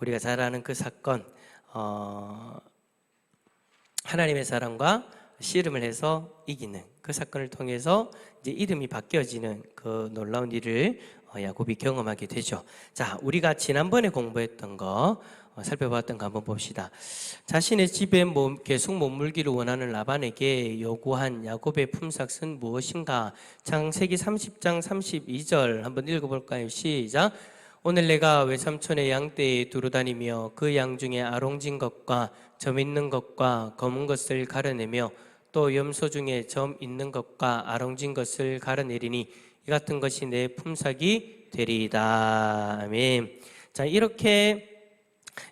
우리가 잘 아는 그 사건, 하나님의 사랑과 씨름을 해서 이기는 그 사건을 통해서 이제 이름이 바뀌어지는 그 놀라운 일을 야곱이 경험하게 되죠. 자, 우리가 지난번에 공부했던 거 살펴봤던 거 한번 봅시다. 자신의 집에 계속 머물기를 원하는 라반에게 요구한 야곱의 품삯은 무엇인가? 창세기 30장 32절 한번 읽어볼까요? 시작. 오늘 내가 외삼촌의 양떼에 두루다니며 그 양 중에 아롱진 것과 점 있는 것과 검은 것을 가려내며 또 염소 중에 점 있는 것과 아롱진 것을 가려내리니 이 같은 것이 내 품삯이 되리이다. 아멘. 자, 이렇게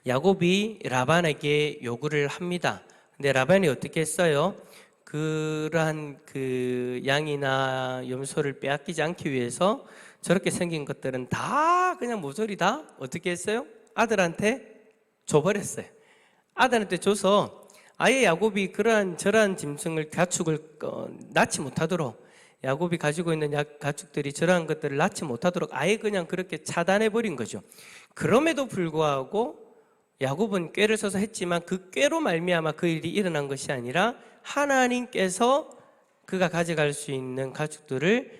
야곱이 라반에게 요구를 합니다. 근데 라반이 어떻게 했어요? 그러한 그 양이나 염소를 빼앗기지 않기 위해서 저렇게 생긴 것들은 다 그냥 모조리 다 어떻게 했어요? 아들한테 줘버렸어요. 아들한테 줘서 아예 야곱이 저러한 짐승을 가축을 낳지 못하도록, 야곱이 가지고 있는 가축들이 저러한 것들을 낳지 못하도록 아예 그냥 그렇게 차단해버린 거죠. 그럼에도 불구하고 야곱은 꾀를 써서 했지만 그 꾀로 말미암아 그 일이 일어난 것이 아니라 하나님께서 그가 가져갈 수 있는 가축들을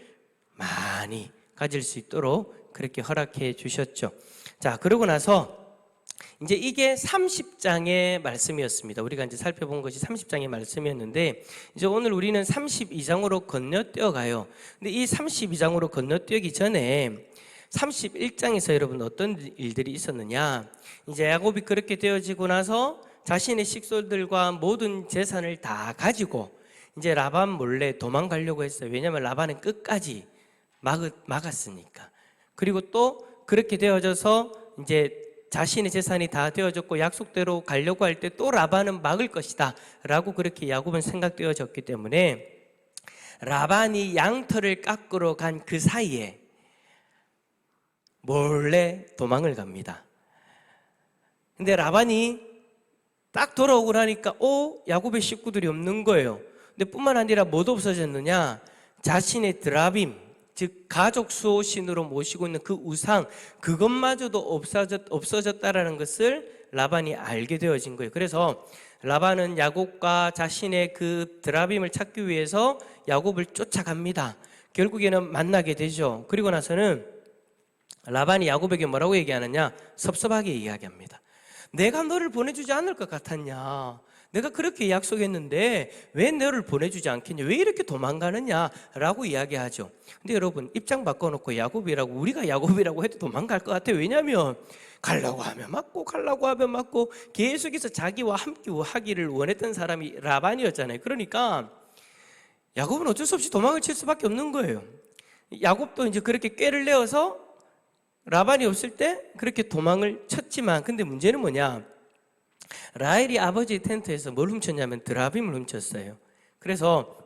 많이 가질 수 있도록 그렇게 허락해 주셨죠. 자, 그러고 나서 이제 이게 30장의 말씀이었습니다. 우리가 이제 살펴본 것이 30장의 말씀이었는데, 이제 오늘 우리는 32장으로 건너뛰어 가요. 근데 이 32장으로 건너뛰기 전에 31장에서 여러분 어떤 일들이 있었느냐? 이제 야곱이 그렇게 되어지고 나서 자신의 식솔들과 모든 재산을 다 가지고 이제 라반 몰래 도망가려고 했어요. 왜냐하면 라반은 끝까지 막았으니까. 그리고 또 그렇게 되어져서 이제 자신의 재산이 다 되어졌고 약속대로 가려고 할 때 또 라반은 막을 것이다 라고 그렇게 야곱은 생각되어졌기 때문에 라반이 양털을 깎으러 간 그 사이에 몰래 도망을 갑니다. 근데 라반이 딱 돌아오고 나니까 야곱의 식구들이 없는 거예요. 근데 뿐만 아니라 뭐도 없어졌느냐? 자신의 드라빔, 즉 가족 수호신으로 모시고 있는 그 우상, 그것마저도 없어졌다라는 것을 라반이 알게 되어진 거예요. 그래서 라반은 야곱과 자신의 그 드라빔을 찾기 위해서 야곱을 쫓아갑니다. 결국에는 만나게 되죠. 그리고 나서는 라반이 야곱에게 뭐라고 얘기하느냐? 섭섭하게 이야기합니다. 내가 너를 보내주지 않을 것 같았냐? 내가 그렇게 약속했는데 왜 너를 보내주지 않겠냐? 왜 이렇게 도망가느냐? 라고 이야기하죠. 근데 여러분, 입장 바꿔놓고 우리가 야곱이라고 해도 도망갈 것 같아요. 왜냐하면 가려고 하면 맞고 가려고 하면 맞고 계속해서 자기와 함께 하기를 원했던 사람이 라반이었잖아요. 그러니까 야곱은 어쩔 수 없이 도망을 칠 수밖에 없는 거예요. 야곱도 이제 그렇게 꾀를 내어서 라반이 없을 때 그렇게 도망을 쳤지만, 근데 문제는 뭐냐? 라헬이 아버지의 텐트에서 뭘 훔쳤냐면 드라빔을 훔쳤어요. 그래서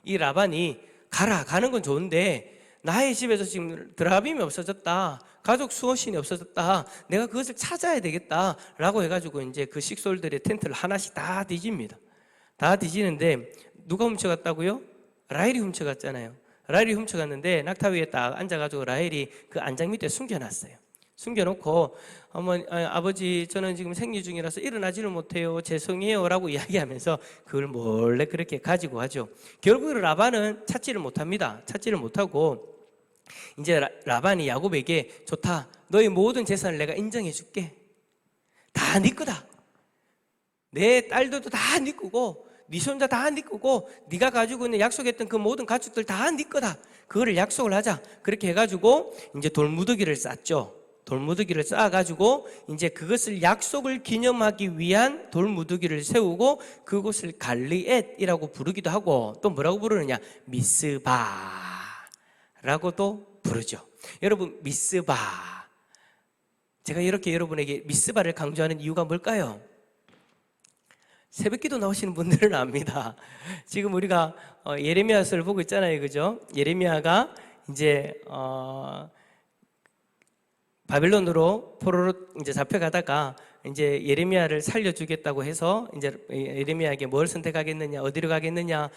이 라반이 가는 건 좋은데 나의 집에서 지금 드라빔이 없어졌다, 가족 수호신이 없어졌다, 내가 그것을 찾아야 되겠다 라고 해가지고 이제 그 식솔들의 텐트를 하나씩 다 뒤집니다. 다 뒤지는데 누가 훔쳐갔다고요? 라헬이 훔쳐갔잖아요. 라헬이 훔쳐갔는데 낙타 위에 딱 앉아가지고 라헬이 그 안장 밑에 숨겨놨어요. 숨겨놓고 아버지 저는 지금 생리 중이라서 일어나지를 못해요, 죄송해요 라고 이야기하면서 그걸 몰래 그렇게 가지고 가죠. 결국 라반은 찾지를 못합니다. 찾지를 못하고 이제 라반이 야곱에게 좋다, 너의 모든 재산을 내가 인정해 줄게, 다 네 거다, 내 딸들도 다 네 거고 네 손자 다 네 거고 네가 가지고 있는 약속했던 그 모든 가축들 다 네 거다, 그거를 약속을 하자. 그렇게 해가지고 이제 돌무더기를 쌓죠. 돌무더기를 쌓아가지고 이제 그것을 약속을 기념하기 위한 돌무더기를 세우고 그곳을 갈리엣이라고 부르기도 하고 또 뭐라고 부르느냐? 미스바라고도 부르죠. 여러분, 미스바, 제가 이렇게 여러분에게 미스바를 강조하는 이유가 뭘까요? 새벽기도 나오시는 분들은 압니다. 지금 우리가 예레미야서를 보고 있잖아요, 그죠? 예레미야가 이제 바빌론으로 포로로 이제 잡혀가다가 이제 예레미야를 살려주겠다고 해서 이제 예레미야에게 뭘 선택하겠느냐, 어디로 가겠느냐,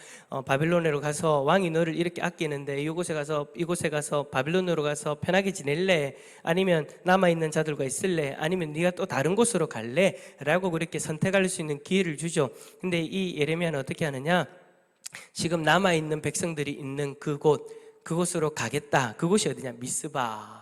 바빌론으로 가서 왕이 너를 이렇게 아끼는데 이곳에 가서 바빌론으로 가서 편하게 지낼래? 아니면 남아있는 자들과 있을래? 아니면 네가 또 다른 곳으로 갈래? 라고 그렇게 선택할 수 있는 기회를 주죠. 근데 이 예레미야는 어떻게 하느냐? 지금 남아있는 백성들이 있는 그곳으로 가겠다. 그곳이 어디냐? 미스바.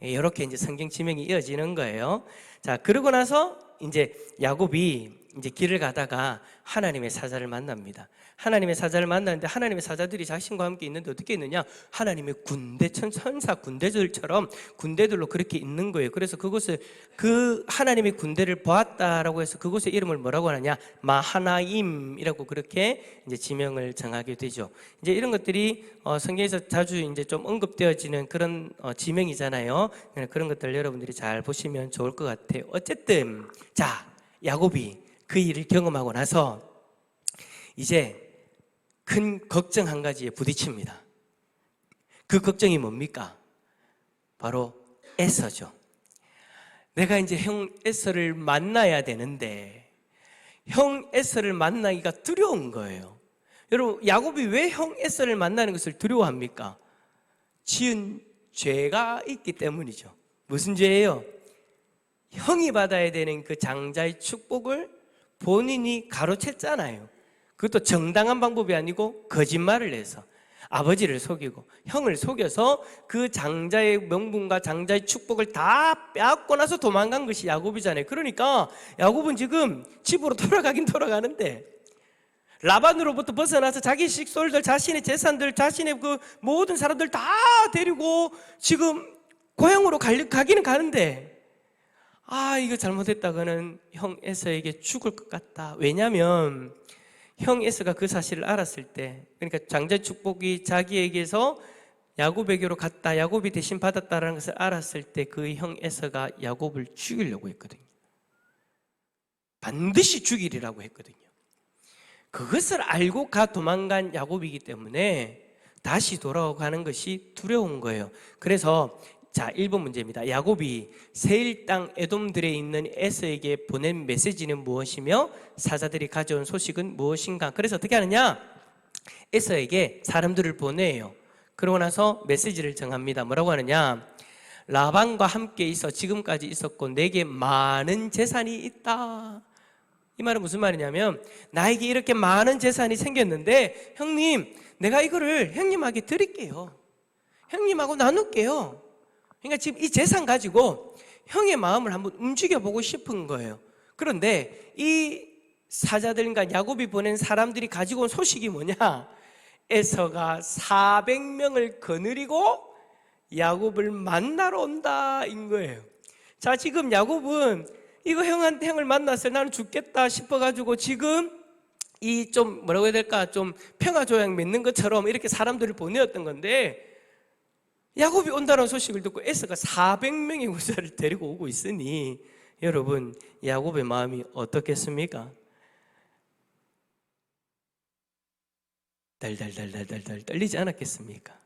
이렇게 이제 성경 지명이 이어지는 거예요. 자, 그러고 나서 이제 야곱이 이제 길을 가다가 하나님의 사자를 만납니다. 하나님의 사자를 만나는데 하나님의 사자들이 자신과 함께 있는데 어떻게 있느냐? 하나님의 군대, 천사 군대들처럼 군대들로 그렇게 있는 거예요. 그래서 그곳을 그 하나님의 군대를 보았다라고 해서 그곳의 이름을 뭐라고 하느냐? 마하나임이라고 그렇게 이제 지명을 정하게 되죠. 이제 이런 것들이 성경에서 자주 이제 좀 언급되어지는 그런 지명이잖아요. 그런 것들 여러분들이 잘 보시면 좋을 것 같아요. 어쨌든 자, 야곱이 그 일을 경험하고 나서 이제 큰 걱정 한 가지에 부딪힙니다. 그 걱정이 뭡니까? 바로 에서죠. 내가 이제 형 에서를 만나야 되는데 형 에서를 만나기가 두려운 거예요. 여러분, 야곱이 왜 형 에서를 만나는 것을 두려워합니까? 지은 죄가 있기 때문이죠. 무슨 죄예요? 형이 받아야 되는 그 장자의 축복을 본인이 가로챘잖아요. 그것도 정당한 방법이 아니고 거짓말을 해서 아버지를 속이고 형을 속여서 그 장자의 명분과 장자의 축복을 다 빼앗고 나서 도망간 것이 야곱이잖아요. 그러니까 야곱은 지금 집으로 돌아가긴 돌아가는데 라반으로부터 벗어나서 자기 식솔들, 자신의 재산들, 자신의 그 모든 사람들 다 데리고 지금 고향으로 가기는 가는데 이거 잘못했다가는 형 에서에게 죽을 것 같다. 왜냐하면 형 에서가 그 사실을 알았을 때, 그러니까 장자 축복이 자기에게서 야곱에게로 갔다, 야곱이 대신 받았다라는 것을 알았을 때 그 형 에서가 야곱을 죽이려고 했거든요. 반드시 죽이리라고 했거든요. 그것을 알고 도망간 야곱이기 때문에 다시 돌아가는 것이 두려운 거예요. 그래서 자, 1번 문제입니다. 야곱이 세일 땅 에돔들에 있는 에서에게 보낸 메시지는 무엇이며 사자들이 가져온 소식은 무엇인가? 그래서 어떻게 하느냐? 에서에게 사람들을 보내요. 그러고 나서 메시지를 정합니다. 뭐라고 하느냐? 라반과 함께 있어 지금까지 있었고 내게 많은 재산이 있다. 이 말은 무슨 말이냐면 나에게 이렇게 많은 재산이 생겼는데 형님, 내가 이거를 형님에게 드릴게요. 형님하고 나눌게요. 그러니까 지금 이 재산 가지고 형의 마음을 한번 움직여보고 싶은 거예요. 그런데 이 사자들과 야곱이 보낸 사람들이 가지고 온 소식이 뭐냐? 에서가 400명을 거느리고 야곱을 만나러 온다인 거예요. 자, 지금 야곱은 이거 형을 만났을 때 나는 죽겠다 싶어가지고 지금 이 좀 뭐라고 해야 될까? 좀 평화조약 맺는 것처럼 이렇게 사람들을 보내었던 건데 야곱이 온다는 소식을 듣고 에서가 400명의 군사를 데리고 오고 있으니 여러분, 야곱의 마음이 어떻겠습니까? 달달달달달달 떨리지 않았겠습니까?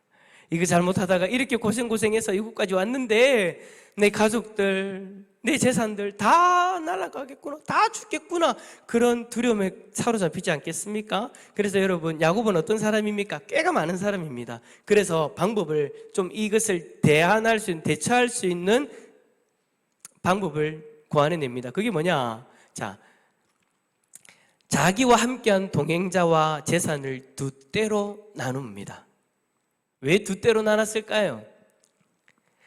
이거 잘못하다가 이렇게 고생해서 이곳까지 왔는데 내 가족들, 내 재산들 다 날아가겠구나, 다 죽겠구나, 그런 두려움에 사로잡히지 않겠습니까? 그래서 여러분, 야곱은 어떤 사람입니까? 꽤가 많은 사람입니다. 그래서 방법을 좀 이것을 대처할 수 있는 방법을 고안해냅니다. 그게 뭐냐? 자, 자기와 함께한 동행자와 재산을 두 때로 나눕니다. 왜 두 때로 나눴을까요?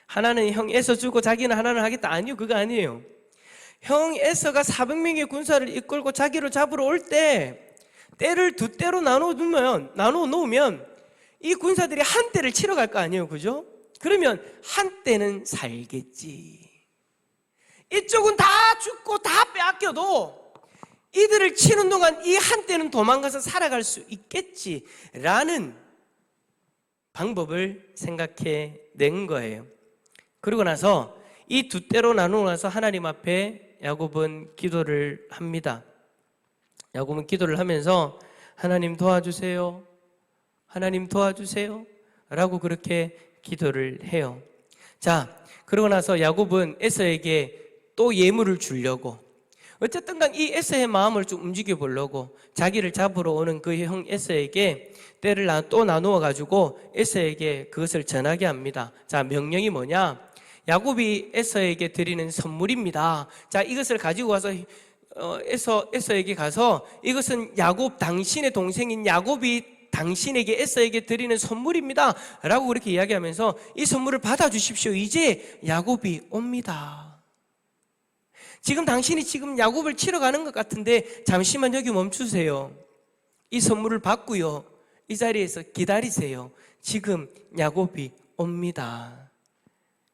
하나는 형 에서 주고 자기는 하나는 하겠다. 아니요, 그거 아니에요. 형 에서가 400명의 군사를 이끌고 자기를 잡으러 올 때 때를 두 때로 나눠 놓으면 이 군사들이 한 때를 치러 갈 거 아니에요, 그죠? 그러면 한 때는 살겠지. 이쪽은 다 죽고 다 빼앗겨도 이들을 치는 동안 이 한 때는 도망가서 살아갈 수 있겠지라는 방법을 생각해 낸 거예요. 그러고 나서 이 두 때로 나누고 나서 하나님 앞에 야곱은 기도를 합니다. 야곱은 기도를 하면서 하나님 도와주세요, 하나님 도와주세요 라고 그렇게 기도를 해요. 자, 그러고 나서 야곱은 에서에게 또 예물을 주려고, 어쨌든 간 이 에서의 마음을 좀 움직여 보려고 자기를 잡으러 오는 그 형 에서에게 때를 또 나누어 가지고 에서에게 그것을 전하게 합니다. 자, 명령이 뭐냐? 야곱이 에서에게 드리는 선물입니다. 자, 이것을 가지고 와서 에서에게 가서 이것은 야곱, 당신의 동생인 야곱이 당신에게 에서에게 드리는 선물입니다 라고 그렇게 이야기하면서 이 선물을 받아주십시오. 이제 야곱이 옵니다. 지금 당신이 지금 야곱을 치러 가는 것 같은데 잠시만 여기 멈추세요. 이 선물을 받고요, 이 자리에서 기다리세요. 지금 야곱이 옵니다.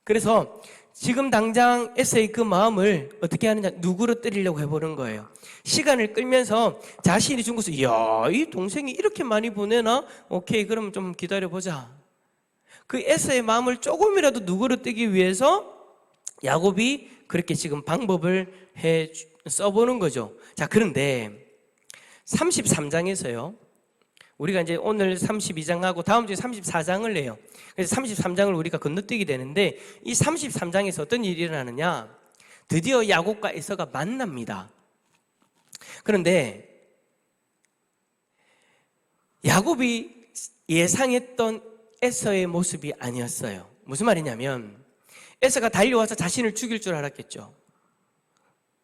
그래서 지금 당장 에서의 그 마음을 어떻게 하느냐, 누그러뜨리려고 해보는 거예요. 시간을 끌면서 자신이 준 것을, 이야, 이 동생이 이렇게 많이 보내나? 오케이, 그럼 좀 기다려보자. 그 에서의 마음을 조금이라도 누그러뜨리기 위해서 야곱이 그렇게 지금 방법을 써보는 거죠. 자, 그런데 33장에서요, 우리가 이제 오늘 32장하고 다음 주에 34장을 내요. 그래서 33장을 우리가 건너뛰게 되는데, 이 33장에서 어떤 일이 일어나느냐, 드디어 야곱과 에서가 만납니다. 그런데 야곱이 예상했던 에서의 모습이 아니었어요. 무슨 말이냐면, 에서가 달려와서 자신을 죽일 줄 알았겠죠.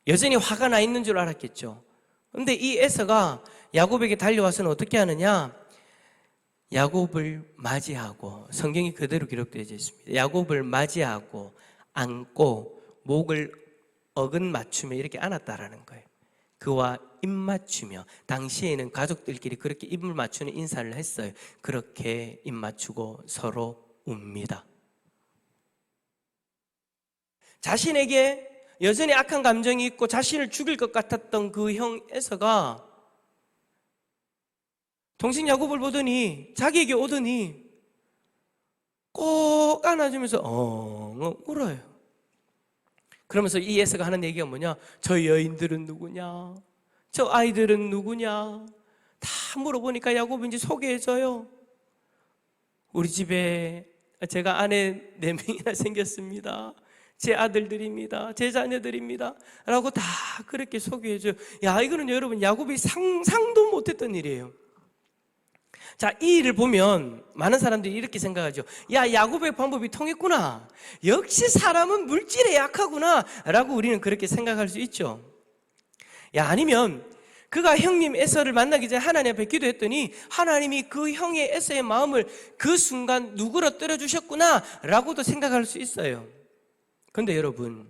여전히 화가 나 있는 줄 알았겠죠. 그런데 이 에서가 야곱에게 달려와서는 어떻게 하느냐, 야곱을 맞이하고, 성경이 그대로 기록되어 있습니다. 야곱을 맞이하고 안고 목을 어긋 맞추며 이렇게 안았다라는 거예요. 그와 입 맞추며, 당시에는 가족들끼리 그렇게 입을 맞추는 인사를 했어요. 그렇게 입 맞추고 서로 웁니다. 자신에게 여전히 악한 감정이 있고 자신을 죽일 것 같았던 그 형 에서가 동생 야곱을 보더니, 자기에게 오더니 꼭 안아주면서 울어요. 그러면서 이 에서가 하는 얘기가 뭐냐, 저 여인들은 누구냐, 저 아이들은 누구냐, 다 물어보니까 야곱이 이제 소개해줘요. 우리 집에 제가 아내 4명이나 생겼습니다. 제 아들들입니다. 제 자녀들입니다. 라고 다 그렇게 소개해줘요. 야, 이거는 여러분 야곱이 상상도 못했던 일이에요. 자, 이 일을 보면 많은 사람들이 이렇게 생각하죠. 야, 야곱의 방법이 통했구나. 역시 사람은 물질에 약하구나. 라고 우리는 그렇게 생각할 수 있죠. 야, 아니면 그가 형님 에서를 만나기 전에 하나님 앞에 기도했더니 하나님이 그 형의 에서의 마음을 그 순간 누그러뜨려 주셨구나 라고도 생각할 수 있어요. 그런데 여러분,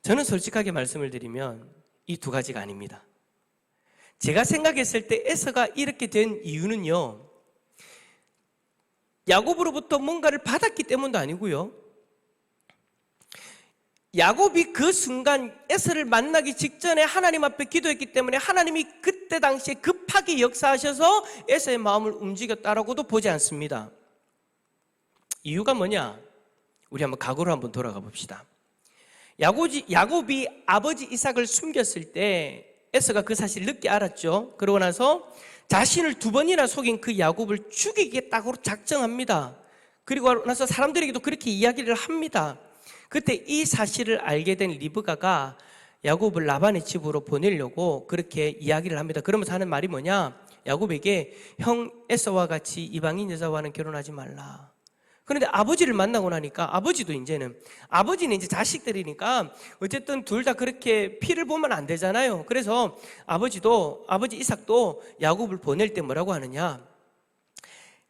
저는 솔직하게 말씀을 드리면 이 두 가지가 아닙니다. 제가 생각했을 때 에서가 이렇게 된 이유는요, 야곱으로부터 뭔가를 받았기 때문도 아니고요, 야곱이 그 순간 에서를 만나기 직전에 하나님 앞에 기도했기 때문에 하나님이 그때 당시에 급하게 역사하셔서 에서의 마음을 움직였다라고도 보지 않습니다. 이유가 뭐냐? 우리 한번 과거로 한번 돌아가 봅시다. 야곱이 아버지 이삭을 숨겼을 때 에서가 그 사실을 늦게 알았죠. 그러고 나서 자신을 2번이나 속인 그 야곱을 죽이겠다고 작정합니다. 그리고 나서 사람들에게도 그렇게 이야기를 합니다. 그때 이 사실을 알게 된 리브가가 야곱을 라반의 집으로 보내려고 그렇게 이야기를 합니다. 그러면서 하는 말이 뭐냐? 야곱에게 형 에서와 같이 이방인 여자와는 결혼하지 말라. 그런데 아버지를 만나고 나니까 아버지는 이제 자식들이니까 어쨌든 둘 다 그렇게 피를 보면 안 되잖아요. 그래서 아버지 이삭도 야곱을 보낼 때 뭐라고 하느냐?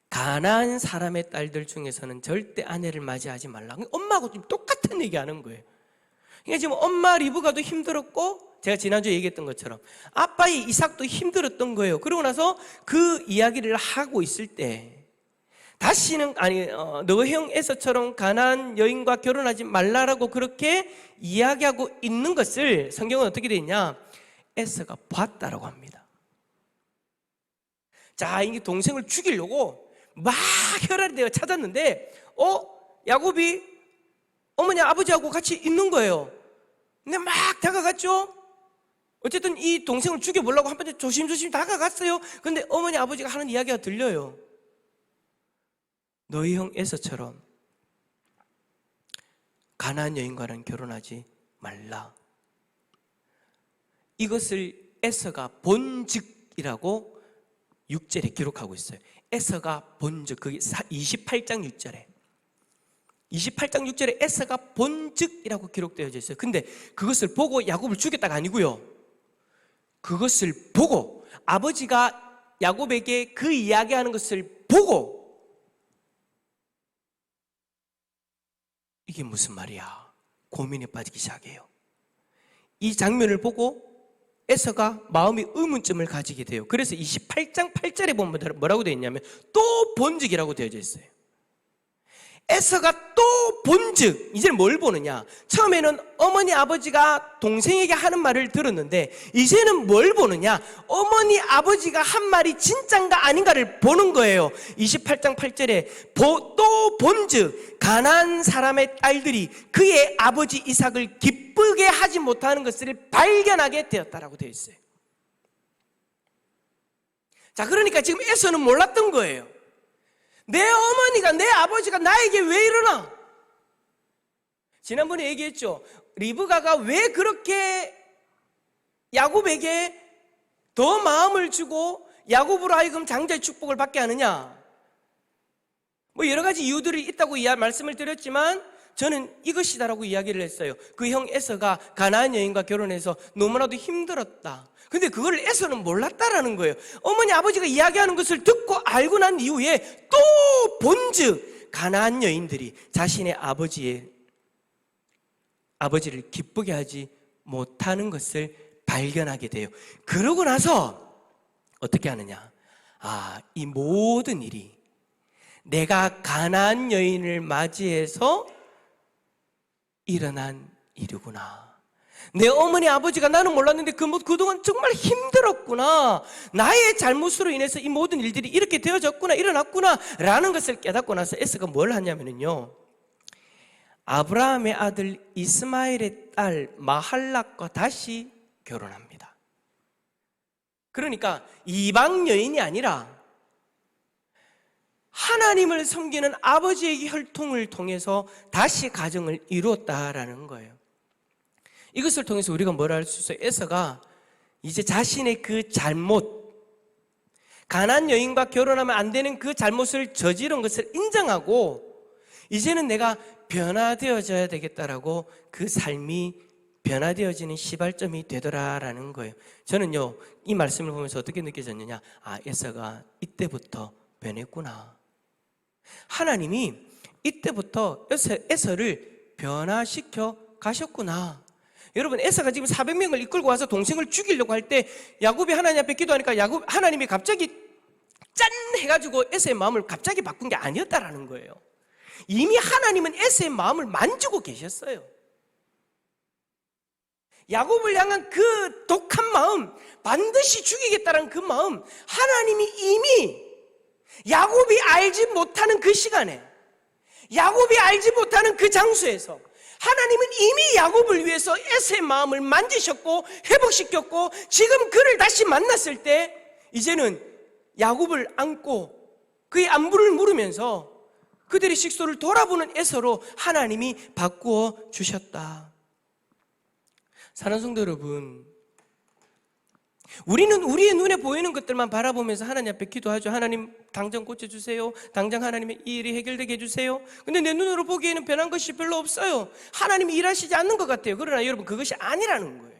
가나안 사람의 딸들 중에서는 절대 아내를 맞이하지 말라. 엄마하고 좀 똑같은 얘기하는 거예요. 그러니까 지금 엄마 리브가도 힘들었고, 제가 지난주에 얘기했던 것처럼 아빠의 이삭도 힘들었던 거예요. 그러고 나서 그 이야기를 하고 있을 때 다시는 너 형 에서처럼 가나안 여인과 결혼하지 말라라고 그렇게 이야기하고 있는 것을 성경은 어떻게 되어 있냐? 에서가 봤다라고 합니다. 자, 이게 동생을 죽이려고 막 혈안이 되어 찾았는데 야곱이 어머니 아버지하고 같이 있는 거예요. 근데 막 다가갔죠. 어쨌든 이 동생을 죽여보려고 한 번에 조심조심 다가갔어요. 근데 어머니 아버지가 하는 이야기가 들려요. 너희 형 에서처럼 가나안 여인과는 결혼하지 말라. 이것을 에서가 본즉이라고 6절에 기록하고 있어요. 에서가 본즉, 그게 28장 6절에 에서가 본즉이라고 기록되어져 있어요. 근데 그것을 보고 야곱을 죽였다가 아니고요, 그것을 보고 아버지가 야곱에게 그 이야기하는 것을 보고, 이게 무슨 말이야? 고민에 빠지기 시작해요. 이 장면을 보고 에서가 마음이 의문점을 가지게 돼요. 그래서 28장 8절에 보면 뭐라고 되어 있냐면 또 본즉이라고 되어져 있어요. 에서가 또 본즉, 이제는 뭘 보느냐? 처음에는 어머니 아버지가 동생에게 하는 말을 들었는데 이제는 뭘 보느냐? 어머니 아버지가 한 말이 진짠가 아닌가를 보는 거예요. 28장 8절에 또 본즉 가나안 사람의 딸들이 그의 아버지 이삭을 기쁘게 하지 못하는 것을 발견하게 되었다라고 되어 있어요. 자, 그러니까 지금 에서는 몰랐던 거예요. 내 어머니가, 내 아버지가 나에게 왜 이러나? 지난번에 얘기했죠. 리브가가 왜 그렇게 야곱에게 더 마음을 주고 야곱으로 하여금 장자의 축복을 받게 하느냐? 뭐 여러 가지 이유들이 있다고 말씀을 드렸지만 저는 이것이다라고 이야기를 했어요. 그 형 에서가 가나안 여인과 결혼해서 너무나도 힘들었다. 근데 그걸 에서는 몰랐다라는 거예요. 어머니 아버지가 이야기하는 것을 듣고 알고 난 이후에 또 본즉 가나안 여인들이 자신의 아버지를 기쁘게 하지 못하는 것을 발견하게 돼요. 그러고 나서 어떻게 하느냐? 이 모든 일이 내가 가나안 여인을 맞이해서 일어난 일이구나. 내 어머니 아버지가, 나는 몰랐는데 그동안 정말 힘들었구나. 나의 잘못으로 인해서 이 모든 일들이 이렇게 되어졌구나, 일어났구나 라는 것을 깨닫고 나서 에서가 뭘 하냐면요, 아브라함의 아들 이스마엘의 딸 마할락과 다시 결혼합니다. 그러니까 이방 여인이 아니라 하나님을 섬기는 아버지의 혈통을 통해서 다시 가정을 이루었다라는 거예요. 이것을 통해서 우리가 뭘 알 수 있어요? 에서가 이제 자신의 그 잘못, 가나안 여인과 결혼하면 안 되는 그 잘못을 저지른 것을 인정하고 이제는 내가 변화되어져야 되겠다라고 그 삶이 변화되어지는 시발점이 되더라라는 거예요. 저는요, 이 말씀을 보면서 어떻게 느껴졌느냐? 에서가 이때부터 변했구나. 하나님이 이때부터 에서를 변화시켜 가셨구나. 여러분, 에서가 지금 400명을 이끌고 와서 동생을 죽이려고 할 때 야곱이 하나님 앞에 기도하니까 하나님이 갑자기 짠 해가지고 에서의 마음을 갑자기 바꾼 게 아니었다라는 거예요. 이미 하나님은 에서의 마음을 만지고 계셨어요. 야곱을 향한 그 독한 마음, 반드시 죽이겠다는 그 마음, 하나님이 이미 야곱이 알지 못하는 그 시간에, 야곱이 알지 못하는 그 장소에서 하나님은 이미 야곱을 위해서 에서의 마음을 만지셨고 회복시켰고, 지금 그를 다시 만났을 때 이제는 야곱을 안고 그의 안부를 물으면서 그들의 식소를 돌아보는 에서로 하나님이 바꾸어 주셨다. 사랑하는 성도 여러분, 우리는 우리의 눈에 보이는 것들만 바라보면서 하나님 앞에 기도하죠. 하나님 당장 고쳐주세요. 당장 하나님의 이 일이 해결되게 해주세요. 근데 내 눈으로 보기에는 변한 것이 별로 없어요. 하나님이 일하시지 않는 것 같아요. 그러나 여러분, 그것이 아니라는 거예요.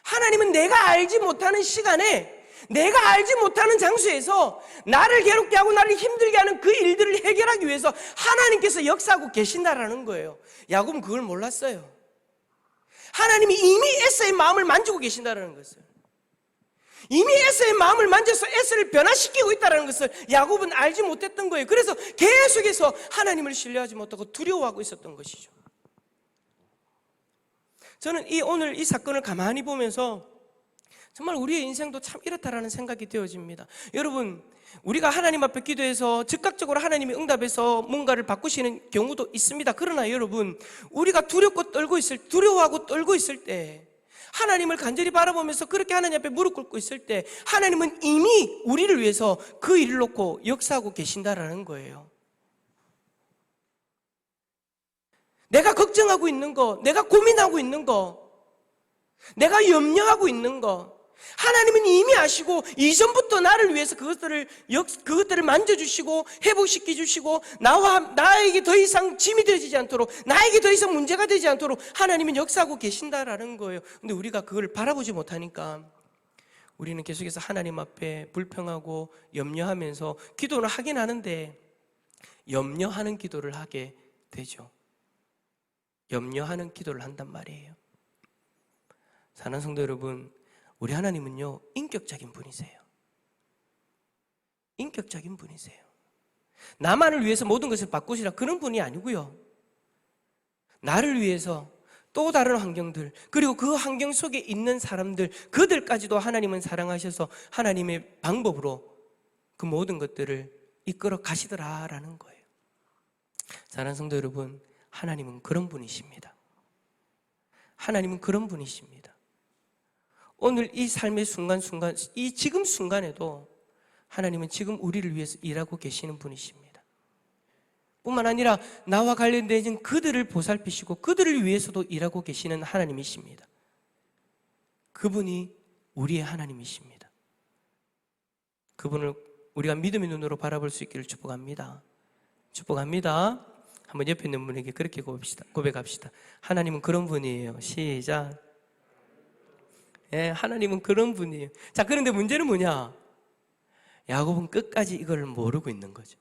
하나님은 내가 알지 못하는 시간에, 내가 알지 못하는 장소에서 나를 괴롭게 하고 나를 힘들게 하는 그 일들을 해결하기 위해서 하나님께서 역사하고 계신다라는 거예요. 야곱은 그걸 몰랐어요. 하나님이 이미 에서의 마음을 만지고 계신다라는 것을, 이미 에서의 마음을 만져서 에서를 변화시키고 있다는 것을 야곱은 알지 못했던 거예요. 그래서 계속해서 하나님을 신뢰하지 못하고 두려워하고 있었던 것이죠. 저는 오늘 이 사건을 가만히 보면서 정말 우리의 인생도 참 이렇다라는 생각이 되어집니다. 여러분, 우리가 하나님 앞에 기도해서 즉각적으로 하나님이 응답해서 뭔가를 바꾸시는 경우도 있습니다. 그러나 여러분, 우리가 두려워하고 떨고 있을 때, 하나님을 간절히 바라보면서 그렇게 하나님 앞에 무릎 꿇고 있을 때 하나님은 이미 우리를 위해서 그 일을 놓고 역사하고 계신다라는 거예요. 내가 걱정하고 있는 거, 내가 고민하고 있는 거, 내가 염려하고 있는 거, 하나님은 이미 아시고 이전부터 나를 위해서 그것들을 만져주시고 회복시켜 주시고 나에게 더 이상 짐이 되지 않도록, 나에게 더 이상 문제가 되지 않도록 하나님은 역사하고 계신다라는 거예요. 근데 우리가 그걸 바라보지 못하니까 우리는 계속해서 하나님 앞에 불평하고 염려하면서 기도를 하긴 하는데 염려하는 기도를 하게 되죠. 염려하는 기도를 한단 말이에요. 사랑하는 성도 여러분, 우리 하나님은요, 인격적인 분이세요. 인격적인 분이세요. 나만을 위해서 모든 것을 바꾸시라 그런 분이 아니고요. 나를 위해서 또 다른 환경들, 그리고 그 환경 속에 있는 사람들, 그들까지도 하나님은 사랑하셔서 하나님의 방법으로 그 모든 것들을 이끌어 가시더라라는 거예요. 사랑하는 성도 여러분, 하나님은 그런 분이십니다. 하나님은 그런 분이십니다. 오늘 이 삶의 순간순간, 이 지금 순간에도 하나님은 지금 우리를 위해서 일하고 계시는 분이십니다. 뿐만 아니라 나와 관련된 그들을 보살피시고 그들을 위해서도 일하고 계시는 하나님이십니다. 그분이 우리의 하나님이십니다. 그분을 우리가 믿음의 눈으로 바라볼 수 있기를 축복합니다. 축복합니다. 한번 옆에 있는 분에게 그렇게 고백합시다. 하나님은 그런 분이에요. 시작. 예, 하나님은 그런 분이에요. 자, 그런데 문제는 뭐냐? 야곱은 끝까지 이걸 모르고 있는 거죠.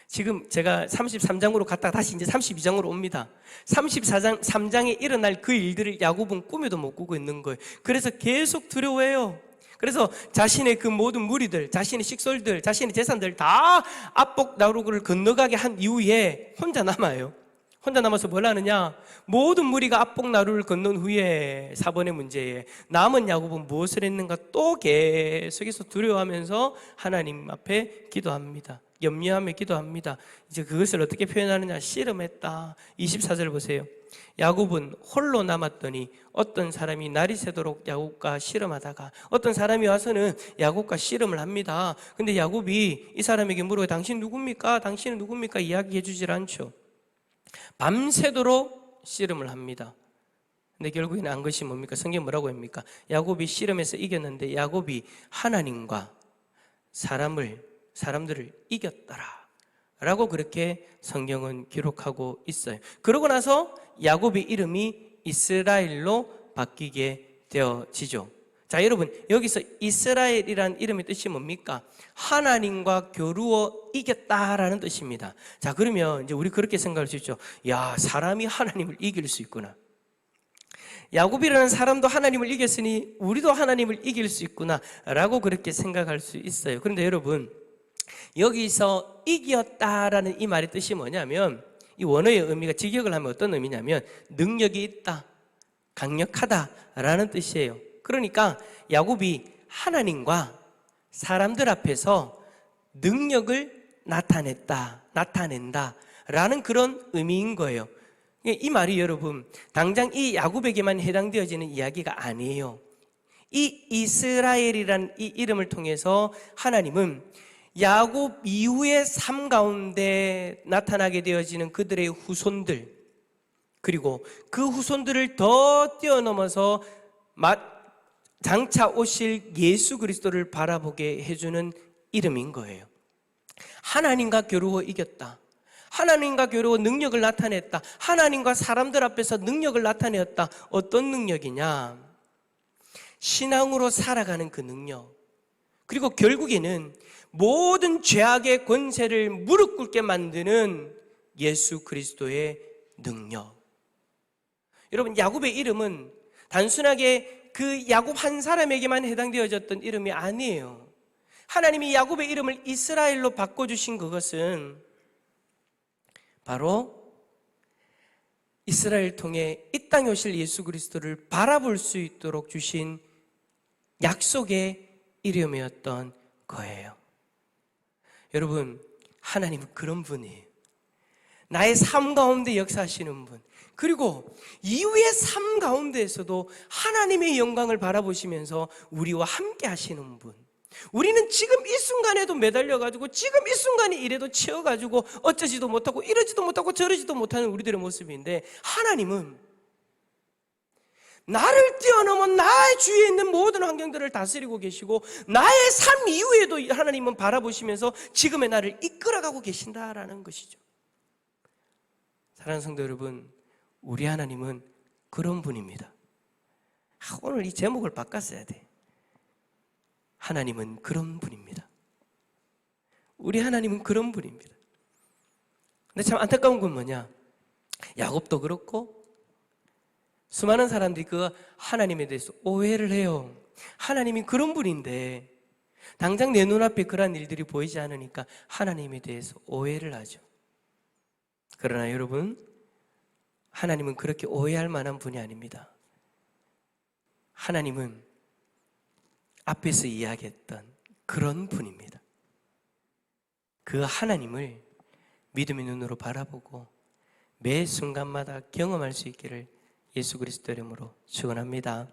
지금 제가 33장으로 갔다가 다시 이제 32장으로 옵니다. 33장에 일어날 그 일들을 야곱은 꿈에도 못 꾸고 있는 거예요. 그래서 계속 두려워해요. 그래서 자신의 그 모든 무리들, 자신의 식솔들, 자신의 재산들 다 압복 나루를 건너가게 한 이후에 혼자 남아요. 혼자 남아서 뭘 하느냐? 모든 무리가 압복 나루를 건넌 후에 4번의 문제에 남은 야곱은 무엇을 했는가? 또 계속해서 두려워하면서 하나님 앞에 기도합니다. 염려하며 기도합니다. 이제 그것을 어떻게 표현하느냐? 씨름했다. 24절 보세요. 야곱은 홀로 남았더니 어떤 사람이 날이 새도록 야곱과 씨름하다가 어떤 사람이 와서는 야곱과 씨름을 합니다. 근데 야곱이 이 사람에게 물어요. 당신 누굽니까? 당신은 누굽니까? 이야기해 주질 않죠. 밤새도록 씨름을 합니다. 근데 결국에는 한 것이 뭡니까? 성경 뭐라고 합니까? 야곱이 씨름해서 이겼는데 야곱이 하나님과 사람들을 이겼더라 라고 그렇게 성경은 기록하고 있어요. 그러고 나서 야곱의 이름이 이스라엘로 바뀌게 되어지죠. 자, 여러분, 여기서 이스라엘이라는 이름의 뜻이 뭡니까? 하나님과 겨루어 이겼다라는 뜻입니다. 자, 그러면 이제 우리 그렇게 생각할 수 있죠. 야, 사람이 하나님을 이길 수 있구나. 야곱이라는 사람도 하나님을 이겼으니 우리도 하나님을 이길 수 있구나 라고 그렇게 생각할 수 있어요. 그런데 여러분, 여기서 이겼다라는 이 말의 뜻이 뭐냐면, 이 원어의 의미가 직역을 하면 어떤 의미냐면 능력이 있다, 강력하다라는 뜻이에요. 그러니까 야곱이 하나님과 사람들 앞에서 능력을 나타낸다라는 그런 의미인 거예요. 이 말이 여러분 당장 이 야곱에게만 해당되어지는 이야기가 아니에요. 이 이스라엘이라는 이 이름을 통해서 하나님은 야곱 이후의 삶 가운데 나타나게 되어지는 그들의 후손들, 그리고 그 후손들을 더 뛰어넘어서 장차 오실 예수 그리스도를 바라보게 해주는 이름인 거예요. 하나님과 겨루어 이겼다, 하나님과 겨루어 능력을 나타냈다, 하나님과 사람들 앞에서 능력을 나타내었다. 어떤 능력이냐? 신앙으로 살아가는 그 능력, 그리고 결국에는 모든 죄악의 권세를 무릎 꿇게 만드는 예수 그리스도의 능력. 여러분, 야곱의 이름은 단순하게 그 야곱 한 사람에게만 해당되어졌던 이름이 아니에요. 하나님이 야곱의 이름을 이스라엘로 바꿔주신 그것은 바로 이스라엘 통해 이 땅에 오실 예수 그리스도를 바라볼 수 있도록 주신 약속의 이름이었던 거예요. 여러분, 하나님은 그런 분이에요. 나의 삶 가운데 역사하시는 분, 그리고 이후의 삶 가운데에서도 하나님의 영광을 바라보시면서 우리와 함께 하시는 분, 우리는 지금 이 순간에도 매달려가지고 지금 이 순간에 이래도 치여가지고 어쩌지도 못하고 이러지도 못하고 저러지도 못하는 우리들의 모습인데, 하나님은 나를 뛰어넘은 나의 주위에 있는 모든 환경들을 다스리고 계시고 나의 삶 이후에도 하나님은 바라보시면서 지금의 나를 이끌어가고 계신다라는 것이죠. 사랑하는 성도 여러분, 우리 하나님은 그런 분입니다. 오늘 이 제목을 바꿨어야 돼. 하나님은 그런 분입니다. 우리 하나님은 그런 분입니다. 근데 참 안타까운 건 뭐냐? 야곱도 그렇고 수많은 사람들이 그 하나님에 대해서 오해를 해요. 하나님이 그런 분인데 당장 내 눈앞에 그런 일들이 보이지 않으니까 하나님에 대해서 오해를 하죠. 그러나 여러분, 하나님은 그렇게 오해할 만한 분이 아닙니다. 하나님은 앞에서 이야기했던 그런 분입니다. 그 하나님을 믿음의 눈으로 바라보고 매 순간마다 경험할 수 있기를 예수 그리스도 이름으로 축원합니다.